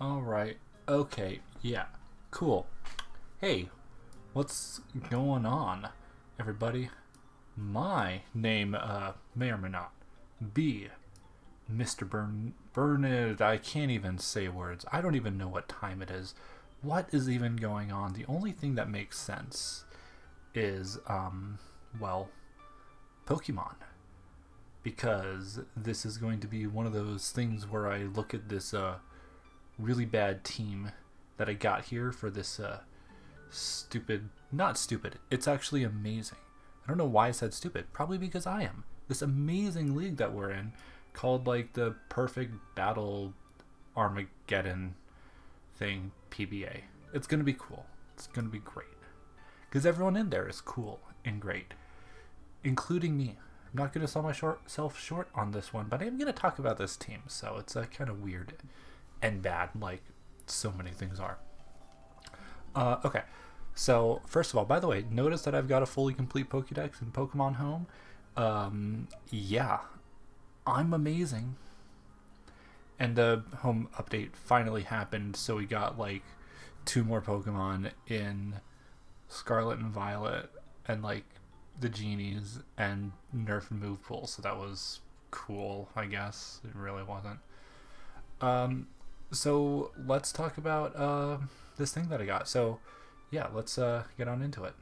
Alright. Okay. Yeah. Cool. Hey, what's going on, everybody? My name, may or may not be Mr. Bernard. I can't even say words. I don't even know what time it is. What is even going on? The only thing that makes sense is, well, Pokemon. Because this is going to be one of those things where I look at this, really bad team that I got here for this stupid, not stupid, it's actually amazing. I don't know why I said stupid, probably because I am. This amazing league that we're in called like the Perfect Battle Armageddon thing, PBA. It's going to be cool. It's going to be great. Because everyone in there is cool and great, including me. I'm not going to sell myself short on this one, but I am going to talk about this team, so it's kind of weird and bad, like so many things are. Okay, so first of all, by the way, notice that I've got a fully complete Pokédex in Pokemon Home. Yeah, I'm amazing. And the home update finally happened, so we got like 2 more Pokemon in Scarlet and Violet, and like the genies and nerf and move pool, so that was cool, I guess. It really wasn't. So let's talk about this thing that I got. So yeah, let's get on into it.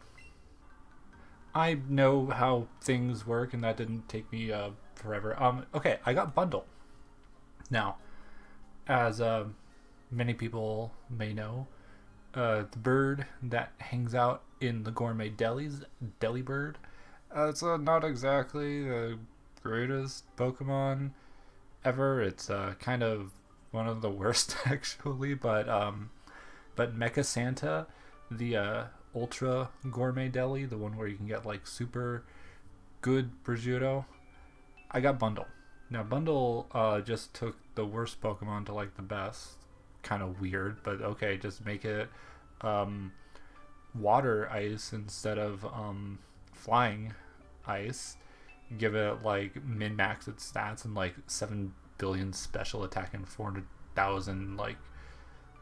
I know how things work, and that didn't take me forever. Okay, I got Bundle. Now, as many people may know, the bird that hangs out in the gourmet delis, Delibird, it's not exactly the greatest Pokemon ever. It's kind of one of the worst actually, but Mecha Santa, the ultra gourmet deli, the one where you can get like super good prosciutto, I got Bundle. Now Bundle just took the worst Pokemon to like the best. Kind of weird, but okay, just make it water ice instead of flying ice. Give it like min-max its stats and like 7 billion special attack and 400,000 like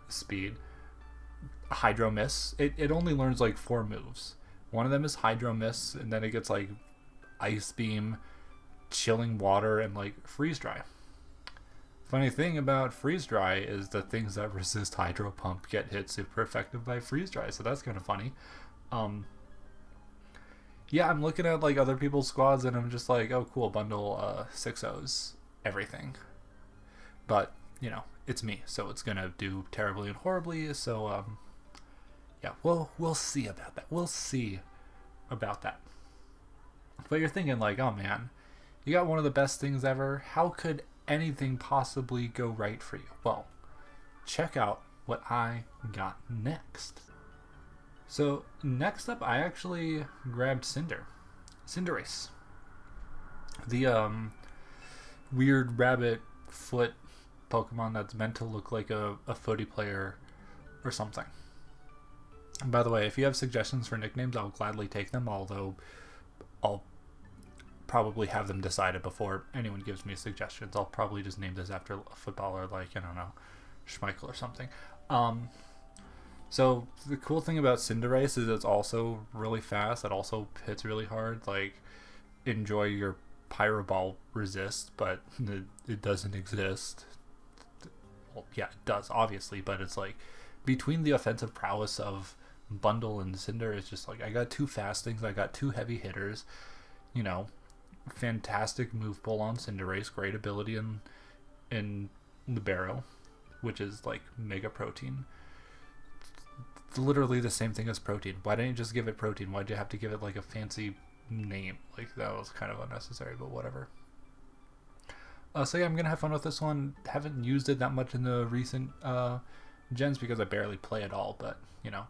speed. Hydro Miss. It only learns like 4 moves. One of them is Hydro Miss, and then it gets like Ice Beam, Chilling Water, and like Freeze Dry. Funny thing about Freeze Dry is the things that resist Hydro Pump get hit super effective by Freeze Dry, so that's kind of funny. Yeah, I'm looking at like other people's squads, and I'm just like, oh cool, Bundle 6-0s everything. But you know, it's me, so it's gonna do terribly and horribly. So yeah, we'll see about that. We'll see about that. But you're thinking like, oh man, you got one of the best things ever. How could anything possibly go right for you? Well, check out what I got next. So next up, I actually grabbed Cinderace, the weird rabbit foot Pokemon that's meant to look like a footy player or something. And by the way, if you have suggestions for nicknames, I'll gladly take them, although I'll probably have them decided before anyone gives me suggestions. I'll probably just name this after a footballer like, I don't know, Schmeichel or something. So the cool thing about Cinderace is it's also really fast. It also hits really hard. Like, enjoy your Pyro Ball resist, but it doesn't exist. Well, yeah, it does, obviously, but it's like between the offensive prowess of Bundle and Cinder, it's just like I got 2 fast things, I got 2 heavy hitters, you know, fantastic move pull on Cinderace, great ability in the Barrow, which is like Mega Protein. It's literally the same thing as Protein. Why didn't you just give it Protein? Why'd you have to give it like a fancy name? Like, that was kind of unnecessary, but whatever. So yeah, I'm gonna have fun with this one. Haven't used it that much in the recent gens because I barely play at all, but you know,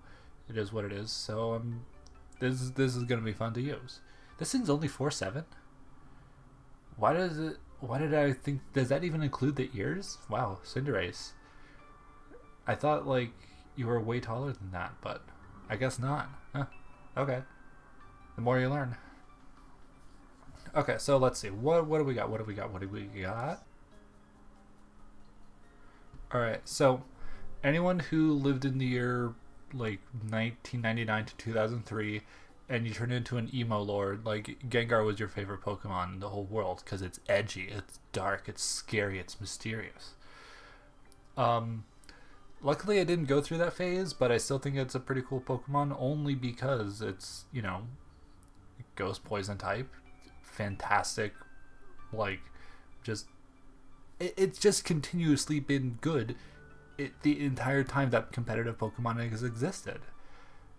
it is what it is. So this is gonna be fun to use. This thing's only 4-7. Why did I think? Does that even include the ears? Wow, Cinderace. I thought like you were way taller than that, but I guess not. Huh. Okay. The more you learn. Okay, so let's see. What do we got? What do we got? Alright, so anyone who lived in the year like 1999 to 2003 and you turn into an emo lord, like Gengar was your favorite Pokemon in the whole world because it's edgy, it's dark, it's scary, it's mysterious. Um, Luckily, I didn't go through that phase, but I still think it's a pretty cool Pokemon only because it's, ghost poison type. Fantastic. Like, just. It's just continuously been good the entire time that competitive Pokemon has existed.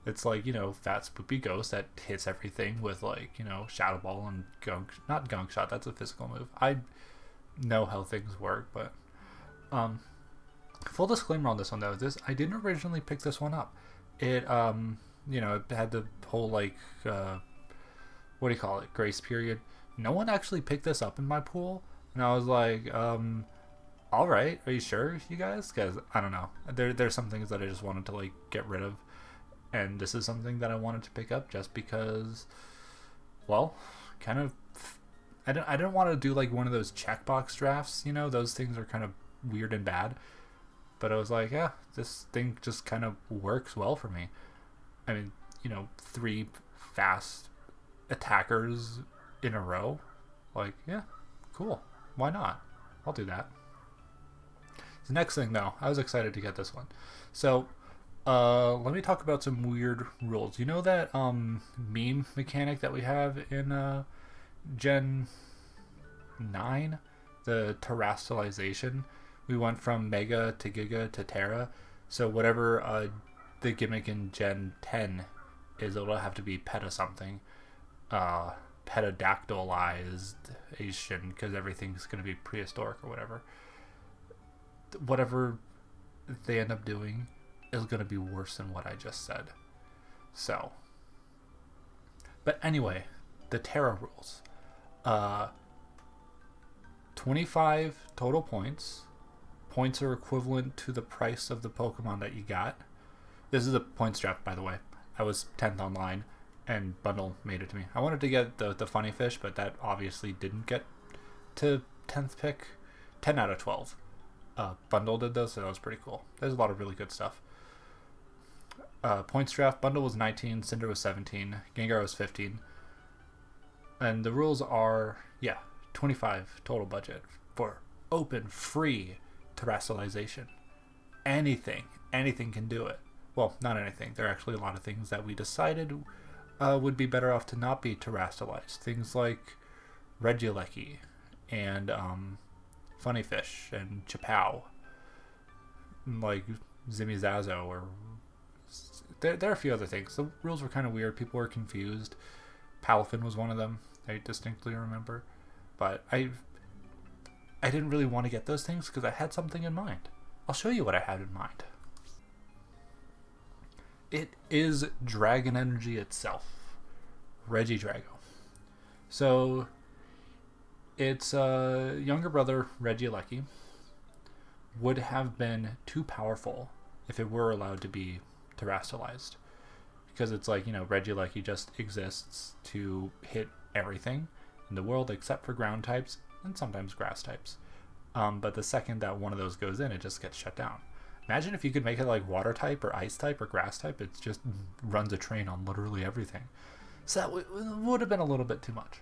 It's like, Fat Spoopy Ghost that hits everything with, Shadow Ball and Gunk. Not Gunk Shot, that's a physical move. I know how things work, but. Full disclaimer on this one though, I didn't originally pick this one up. It it had the whole what do you call it, grace period. No one actually picked this up in my pool, and I was like, all right, are you sure, you guys? Because I don't know, there's some things that I just wanted to get rid of, and this is something that I wanted to pick up just because, well, kind of. I didn't want to do one of those checkbox drafts. Those things are kind of weird and bad. But I was like, yeah, this thing just kind of works well for me. I mean, 3 fast attackers in a row. Yeah, cool. Why not? I'll do that. The next thing, though, I was excited to get this one. So, let me talk about some weird rules. You know that meme mechanic that we have in Gen 9? The terrestrialization? We went from Mega to Giga to Terra. So whatever the gimmick in Gen 10 is, it'll have to be Peta something. Petadactylized Asian, because everything's going to be prehistoric or whatever. Whatever they end up doing is going to be worse than what I just said. So. But anyway, the Terra rules. 25 total points. Points are equivalent to the price of the Pokemon that you got. This is a points draft, by the way. I was 10th online, and Bundle made it to me. I wanted to get the Funny Fish, but that obviously didn't get to 10th pick. 10 out of 12. Bundle did this, so that was pretty cool. There's a lot of really good stuff. Points draft, Bundle was 19, Cinder was 17, Gengar was 15. And the rules are, 25 total budget for open, free terrestrialization. Anything can do it. Well, not anything. There are actually a lot of things that we decided would be better off to not be terrestrialized. Things like Regieleki and Funny Fish and Chapow, like Zimizazo, or there are a few other things. The rules were kind of weird. People were confused. Palafin was one of them, I distinctly remember. But I didn't really want to get those things because I had something in mind. I'll show you what I had in mind. It is Dragon Energy itself, Regidrago. So its younger brother, Regieleki, would have been too powerful if it were allowed to be terrestrialized. Because it's Regieleki just exists to hit everything in the world except for ground types and sometimes grass types. But the second that one of those goes in, it just gets shut down. Imagine if you could make it like water type or ice type or grass type. It just runs a train on literally everything. So that would have been a little bit too much.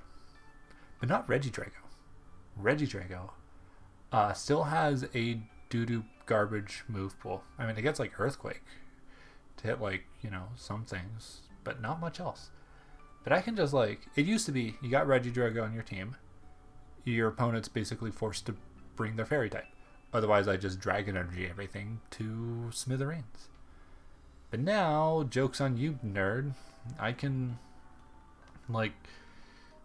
But not Regidrago. Regidrago still has a doo-doo garbage move pool. I mean, it gets Earthquake to hit some things, but not much else. But I can just it used to be you got Regidrago on your team. Your opponent's basically forced to bring their fairy type. Otherwise, I just Dragon Energy everything to smithereens. But now, joke's on you, nerd. I can,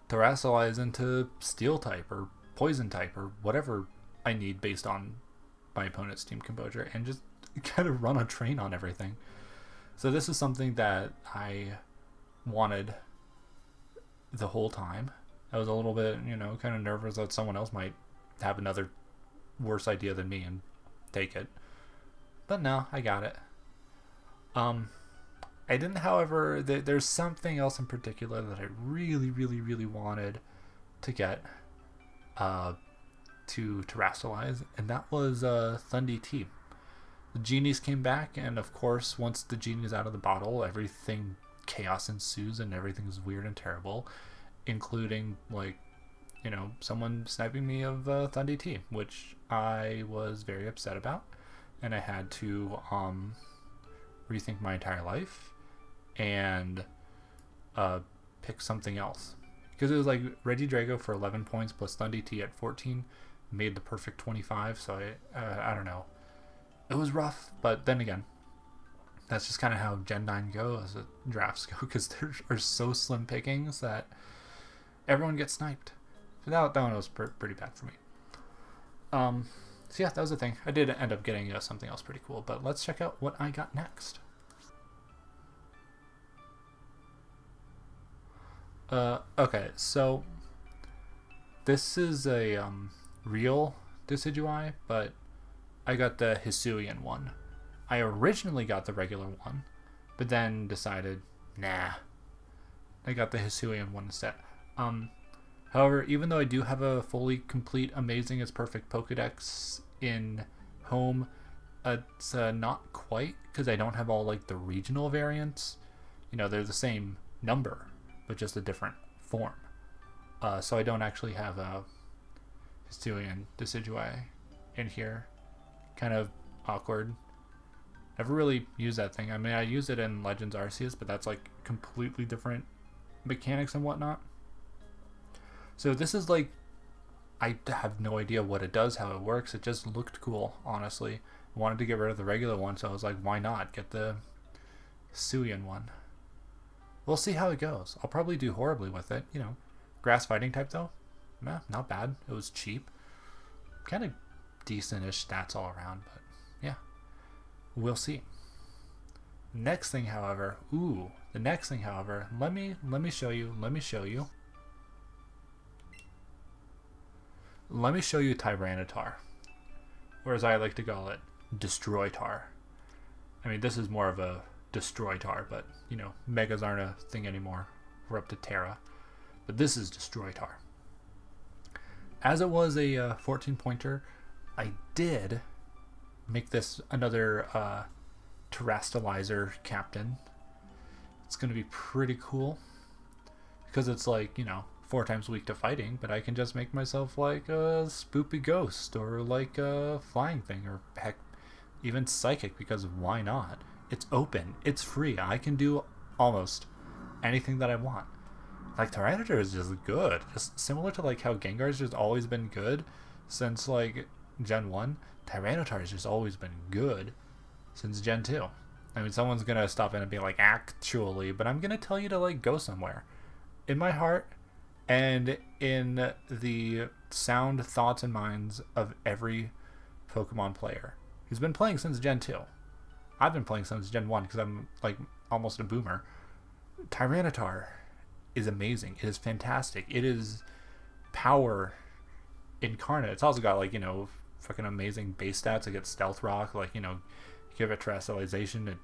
terrestrialize into Steel type or Poison type or whatever I need based on my opponent's team composure and just kind of run a train on everything. So this is something that I wanted the whole time. I was a little bit, kind of nervous that someone else might have another worse idea than me and take it. But no, I got it. I didn't, however, there's something else in particular that I really, really, really wanted to get to terrestrialize, and that was Thundy T. The genies came back, and of course, once the genie's out of the bottle, everything chaos ensues and everything's weird and terrible, including like, someone sniping me of Thunder T, which I was very upset about, and I had to rethink my entire life and pick something else, because it was like Reggie Drago for 11 points plus Thunder T at 14 made the perfect 25. So I don't know. It was rough, but then again, that's just kind of how Gen 9 goes, drafts go, because there are so slim pickings that everyone gets sniped. So that one was pretty bad for me. So yeah, that was the thing. I did end up getting something else pretty cool, but let's check out what I got next. Okay, so this is a real Decidueye, but I got the Hisuian one. I originally got the regular one, but then decided, nah, I got the Hisuian one instead. However, even though I do have a fully complete, amazing as perfect Pokedex in home, it's not quite, because I don't have all like the regional variants. They're the same number, but just a different form. So I don't actually have a Hisuian Decidueye in here. Kind of awkward. Never really used that thing. I mean, I use it in Legends Arceus, but that's like completely different mechanics and whatnot. So this is like, I have no idea what it does, how it works. It just looked cool, honestly. I wanted to get rid of the regular one, so I was like, why not get the Hisuian one? We'll see how it goes. I'll probably do horribly with it. Grass fighting type though, not bad. It was cheap. Kind of decent-ish stats all around, but yeah, we'll see. Next thing, however, let me show you Tyranitar, or as I like to call it, Destroytar. I mean, this is more of a Destroytar, but Megas aren't a thing anymore. We're up to Terra, but this is Destroytar. As it was a 14-pointer, I did make this another Terrastalizer captain. It's going to be pretty cool, because it's like, 4 times weak to fighting, but I can just make myself like a spoopy ghost, or like a flying thing, or heck, even psychic, because why not? It's open, it's free, I can do almost anything that I want. Like, Tyranitar is just good, just similar to like how Gengar's just always been good since like Gen 1. Tyranitar has just always been good since Gen 2. I mean, someone's gonna stop in and be like, actually, but I'm gonna tell you to like go somewhere. In my heart, and in the sound thoughts and minds of every Pokemon player who's been playing since Gen 2. I've been playing since Gen 1 because I'm like almost a boomer. Tyranitar is amazing. It is fantastic. It is power incarnate. It's also got like, fucking amazing base stats. It gets Stealth Rock, like, give it Terrestrialization,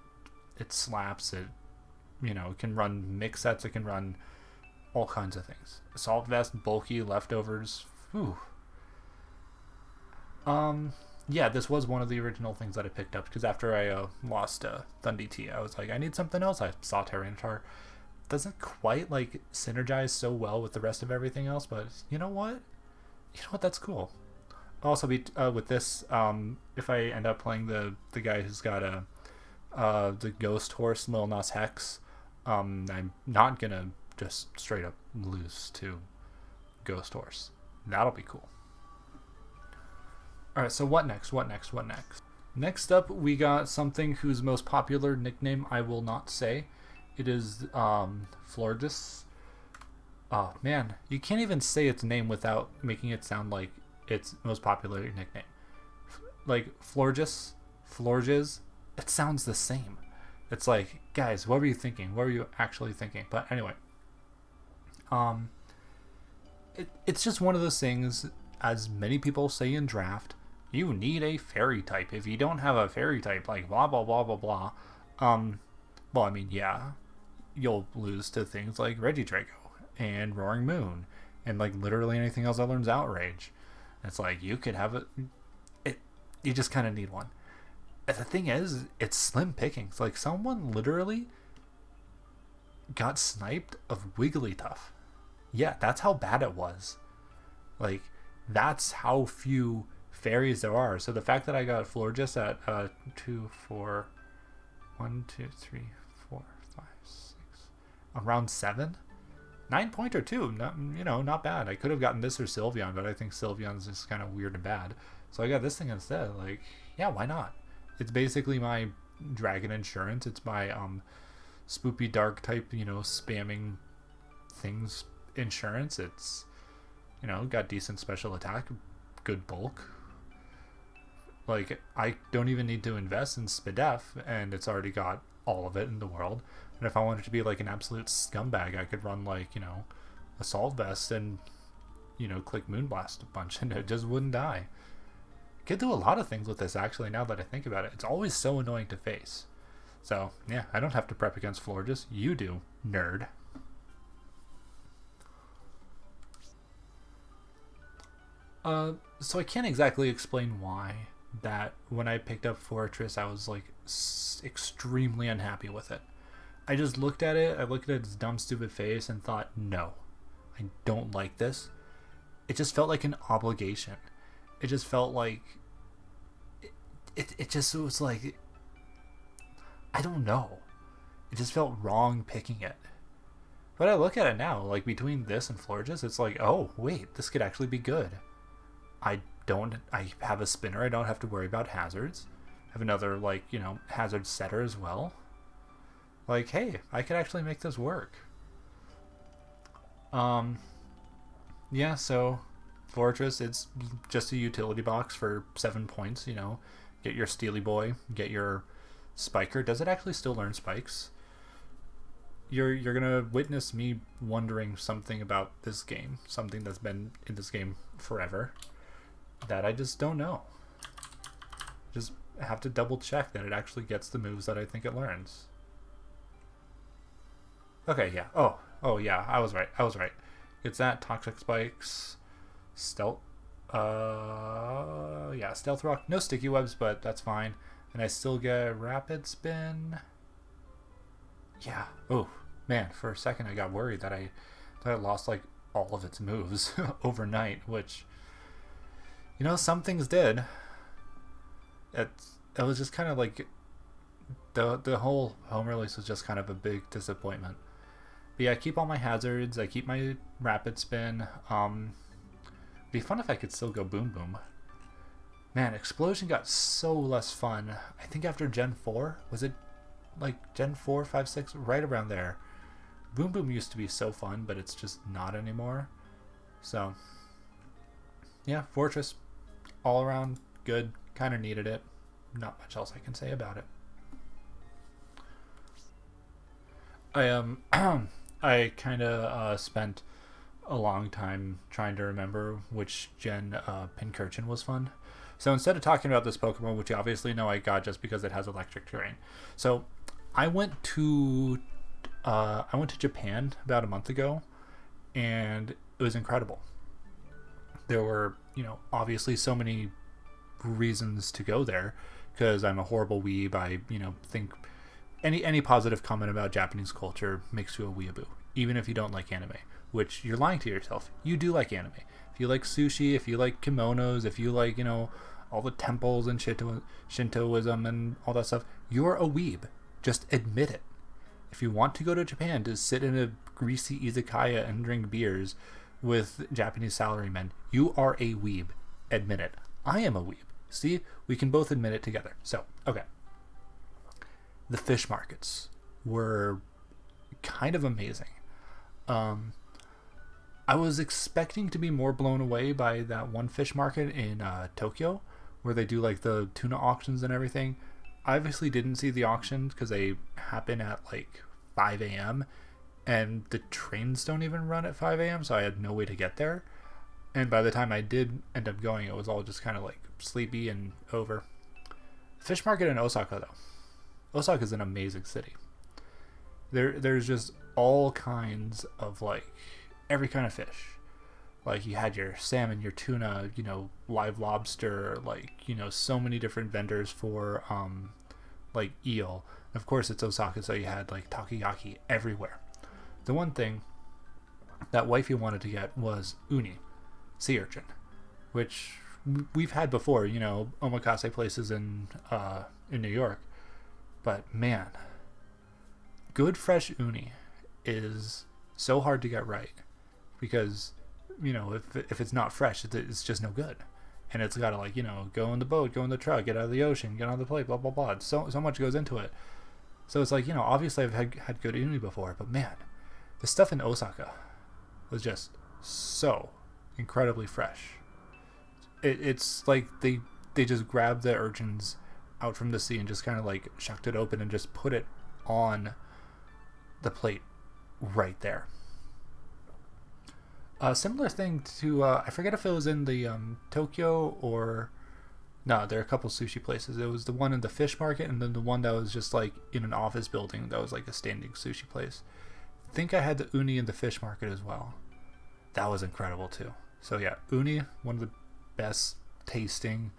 it slaps, it can run mix sets, it can run all kinds of things. Assault Vest, bulky, leftovers. Whew. Yeah, this was one of the original things that I picked up, because after I lost Thunder T, I was like, I need something else. I saw Tyranitar. Doesn't quite like synergize so well with the rest of everything else, but you know what? That's cool. I'll also be with this, if I end up playing the guy who's got the Ghost Horse, Lil Nas Hex, I'm not gonna just straight up lose to Ghost Horse. That'll be cool. Alright, so what next? Next up, we got something whose most popular nickname I will not say. It is Florges. Oh man, you can't even say its name without making it sound like its most popular nickname. Like Florges, it sounds the same. It's like, guys, what were you thinking? What were you actually thinking? But anyway, it's just one of those things, as many people say in draft, you need a fairy type. If you don't have a fairy type, like blah blah blah blah blah, well, I mean, yeah, you'll lose to things like Regidrago and Roaring Moon and like literally anything else that learns Outrage. It's like, you could have it, you just kind of need one. the thing is, it's slim pickings. Like, someone literally got sniped of Wigglytuff. Yeah, that's how bad it was. Like, that's how few fairies there are. So the fact that I got Florges at 2, 4, 1, 2, 3, 4, 5, 6, around 7, 9-pointer too. Not bad. I could have gotten this or Sylveon, but I think Sylveon's just kind of weird and bad. So I got this thing instead. Like, yeah, why not? It's basically my Dragon Insurance. It's my spoopy dark type, spamming things insurance. It's, got decent special attack, good bulk. Like, I don't even need to invest in Spadef, and it's already got all of it in the world. And if I wanted to be like an absolute scumbag, I could run like, Assault Vest and, click Moonblast a bunch, and it just wouldn't die. Could do a lot of things with this, actually, now that I think about it. It's always so annoying to face. So, yeah, I don't have to prep against Florges. You do, nerd. So I can't exactly explain why that when I picked up Fortress, I was, like, extremely unhappy with it. I just looked at it, I looked at its dumb, stupid face, and thought, no, I don't like this. It just felt like an obligation. It just felt like it was like, I don't know. It just felt wrong picking it. But I look at it now, like between this and Florges, it's like, oh wait, this could actually be good. I have a spinner, I don't have to worry about hazards. I have another hazard setter as well. Like, hey, I could actually make this work. Yeah, so Fortress, it's just a utility box for 7 points, Get your Steely Boy, get your Spiker. Does it actually still learn spikes? You're gonna witness me wondering something about this game, something that's been in this game forever, that I just don't know. Just have to double check that it actually gets the moves that I think it learns. Okay, yeah. Oh yeah, I was right. It's that Toxic Spikes, Stealth. Yeah, Stealth Rock. No Sticky Webs, but that's fine. And I still get Rapid Spin. Yeah. Oh man, for a second I got worried that I lost like all of its moves overnight, which some things did. It was just kind of like the whole home release was just kind of a big disappointment. But yeah, I keep all my hazards. I keep my Rapid Spin. It'd be fun if I could still go Boom Boom. Man, Explosion got so less fun. I think after Gen 4, was it like Gen 4, 5, 6, right around there. Boom Boom used to be so fun, but it's just not anymore. So, yeah, Fortress, all around good. Kind of needed it. Not much else I can say about it. I kind of spent a long time trying to remember which gen Pincurchin was fun. So instead of talking about this Pokemon, which you obviously know I got just because it has electric terrain, so I went to Japan about a month ago, and it was incredible. There were obviously so many reasons to go there because I'm a horrible weeb. I think any positive comment about Japanese culture makes you a weeaboo, even if you don't like anime, which you're lying to yourself. You do like anime. If you like sushi, if you like kimonos, if you like, all the temples and Shintoism and all that stuff, you're a weeb. Just admit it. If you want to go to Japan to sit in a greasy izakaya and drink beers with Japanese salarymen, you are a weeb. Admit it. I am a weeb. See? We can both admit it together. So, okay. The fish markets were kind of amazing. I was expecting to be more blown away by that one fish market in Tokyo, where they do like the tuna auctions and everything. I obviously didn't see the auctions because they happen at like 5 a.m. and the trains don't even run at 5 a.m. so I had no way to get there. And by the time I did end up going, it was all just kind of like sleepy and over. Fish market in Osaka though. Osaka is an amazing city. There's just all kinds of like every kind of fish. Like you had your salmon, your tuna, live lobster, like, so many different vendors for like eel. Of course it's Osaka, so you had like takoyaki everywhere. The one thing that wifey wanted to get was uni, sea urchin, which we've had before, omakase places in New York. But man, good fresh uni is so hard to get right because if it's not fresh, it's just no good. And it's got to like go in the boat, go in the truck, get out of the ocean, get on the plate, blah blah blah. So much goes into it. So it's like obviously I've had good uni before, but man, the stuff in Osaka was just so incredibly fresh. It's like they just grabbed the urchins out from the sea and just kind of like shucked it open and just put it on the plate right there. A similar thing to I forget if it was in the Tokyo or no, there are a couple sushi places. It was the one in the fish market and then the one that was just like in an office building that was like a standing sushi place. I think I had the uni in the fish market as well. That was incredible too. So yeah, uni, one of the best tasting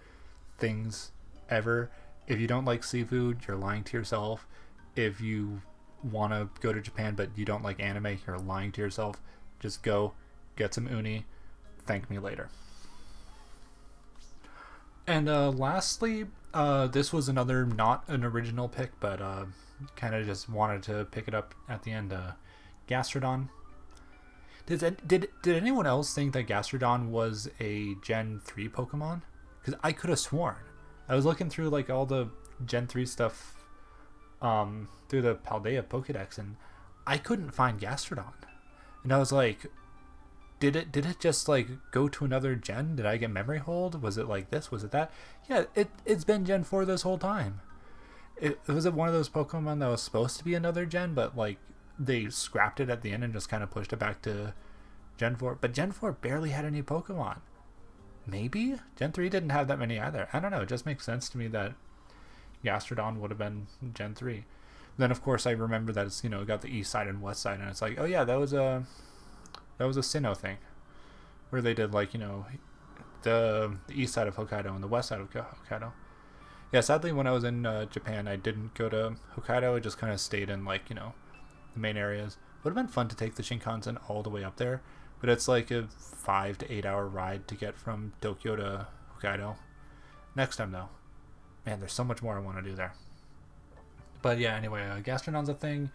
things ever. If you don't like seafood, you're lying to yourself. If you want to go to Japan but you don't like anime, you're lying to yourself. Just go, get some uni, thank me later. And lastly, this was another not an original pick, but kind of just wanted to pick it up at the end. Gastrodon. Did anyone else think that Gastrodon was a Gen 3 Pokemon? Because I could have sworn. I was looking through like all the Gen 3 stuff through the Paldea Pokedex, and I couldn't find Gastrodon. And I was like, did it just like go to another gen? Did I get memory hold? Was it like this? Was it that? Yeah, it's been Gen 4 this whole time. Was it one of those Pokemon that was supposed to be another gen, but like they scrapped it at the end and just kind of pushed it back to Gen 4? But Gen 4 barely had any Pokemon. Maybe? Gen 3 didn't have that many either. I don't know. It just makes sense to me that Gastrodon would have been Gen 3. Then, of course, I remember that it's, got the east side and west side. And it's like, oh, yeah, that was a Sinnoh thing. Where they did, like, the east side of Hokkaido and the west side of Hokkaido. Yeah, sadly, when I was in Japan, I didn't go to Hokkaido. I just kind of stayed in, like, the main areas. Would have been fun to take the Shinkansen all the way up there. But it's like a 5 to 8 hour ride to get from Tokyo to Hokkaido. Next time, though. Man, there's so much more I want to do there. But yeah, anyway, Gastrodon's a thing.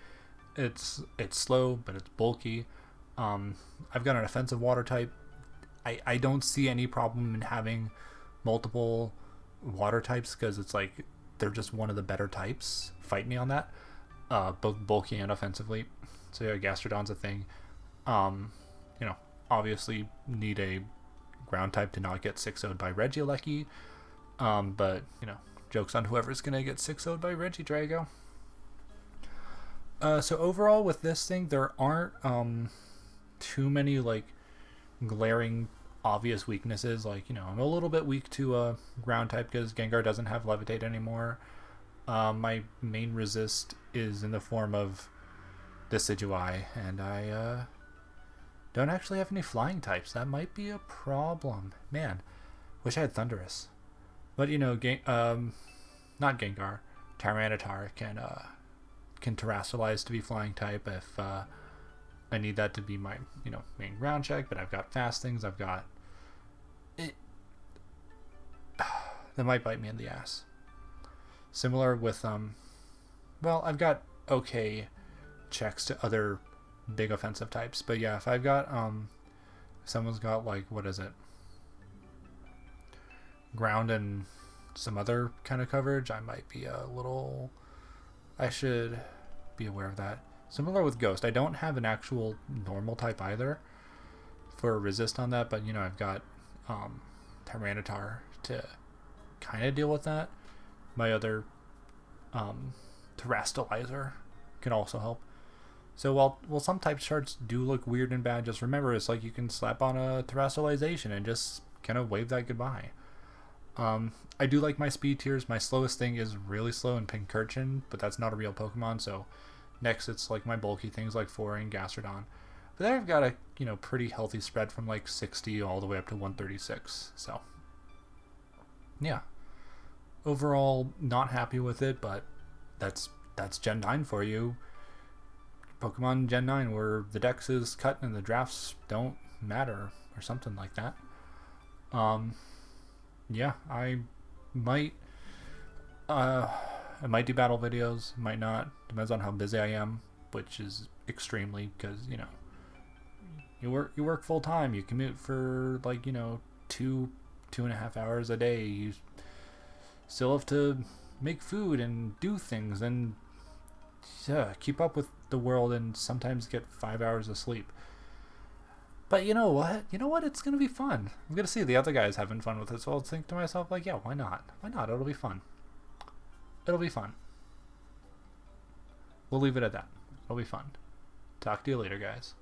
It's slow, but it's bulky. I've got an offensive water type. I don't see any problem in having multiple water types because it's like they're just one of the better types. Fight me on that. Both bulky and offensively. So yeah, Gastrodon's a thing. Obviously need a ground type to not get 6-0'd by Regieleki. But, joke's on whoever's going to get 6-0'd by Regidrago. So overall with this thing, there aren't too many, like, glaring obvious weaknesses. Like, I'm a little bit weak to ground type because Gengar doesn't have Levitate anymore. My main resist is in the form of Decidueye, and I don't actually have any flying types. That might be a problem. Man, wish I had Thundurus. But not Gengar. Tyranitar can terrestrialize to be flying type if I need that to be my main ground check. But I've got fast things. I've got it. That might bite me in the ass. Similar with I've got okay checks to other big offensive types, but yeah, if I've got someone's got like, what is it, ground and some other kind of coverage, I might be I should be aware of that. Similar with Ghost, I don't have an actual normal type either for resist on that, but I've got Tyranitar to kind of deal with that. My other Terrastalizer can also help. So while some type charts do look weird and bad, just remember it's like you can slap on a Terrestrialization and just kind of wave that goodbye. I do like my speed tiers. My slowest thing is really slow in Pincurchin, but that's not a real Pokemon, so next it's like my bulky things like Foray and Gastrodon. But then I've got a, pretty healthy spread from like 60 all the way up to 136. So, yeah. Overall, not happy with it, but that's Gen 9 for you. Pokemon Gen 9, where the dex is cut and the drafts don't matter, or something like that. Yeah, I might do battle videos, might not. Depends on how busy I am, which is extremely, because you work full time. You commute for like 2.5 hours a day. You still have to make food and do things and keep up with the world and sometimes get 5 hours of sleep. But you know what? It's going to be fun. I'm going to see the other guys having fun with it, so I'll think to myself, like, yeah, why not? Why not? It'll be fun. It'll be fun. We'll leave it at that. It'll be fun. Talk to you later, guys.